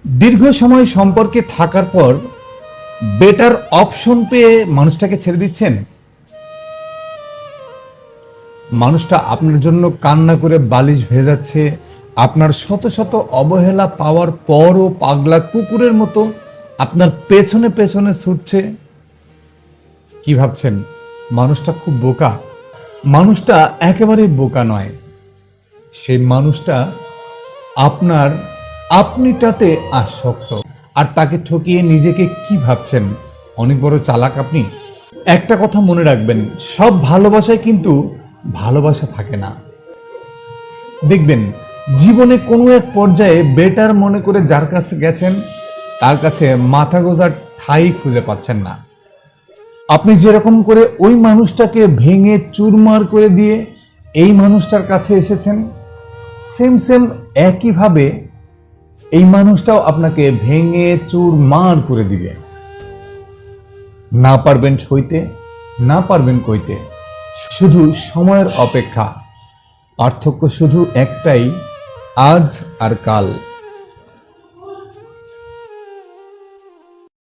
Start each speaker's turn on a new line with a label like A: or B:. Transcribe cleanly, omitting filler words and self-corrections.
A: দীর্ঘ সময় সম্পর্কে থাকার পর বেটার অপশন পেয়ে মানুষটাকে ছেড়ে দিচ্ছেন। মানুষটা আপনার জন্য কান্না করে বালিশ ভেজাচ্ছে, আপনার শত শত অবহেলা পাওয়ার পরও পাগলা কুকুরের মতো আপনার পেছনে পেছনে ছুটছে। কি ভাবছেন মানুষটা খুব বোকা? মানুষটা একেবারেই বোকা নয়। সেই মানুষটা আপনার আপনিটাতে আসক্ত। আর তাকে ঠকিয়ে নিজেকে কি ভাবছেন অনেক বড় চালাক আপনি? একটা কথা মনে রাখবেন, সব ভালোবাসায় কিন্তু ভালোবাসা থাকে না। দেখবেন জীবনে কোনো এক পর্যায়ে বেটার মনে করে যার কাছে গেছেন তার কাছে মাথা গোঁজার ঠাঁই খুঁজে পাচ্ছেন না। আপনি যেরকম করে ওই মানুষটাকে ভেঙে চুরমার করে দিয়ে এই মানুষটার কাছে এসেছেন, সেম সেম একইভাবে এই মানুষটাও আপনাকে ভেঙে চুরমার করে দিবে। না পারবেন সইতে, না পারবেন কইতে। শুধু সময়ের অপেক্ষা। পার্থক্য শুধু একটাই, আজ আর কাল।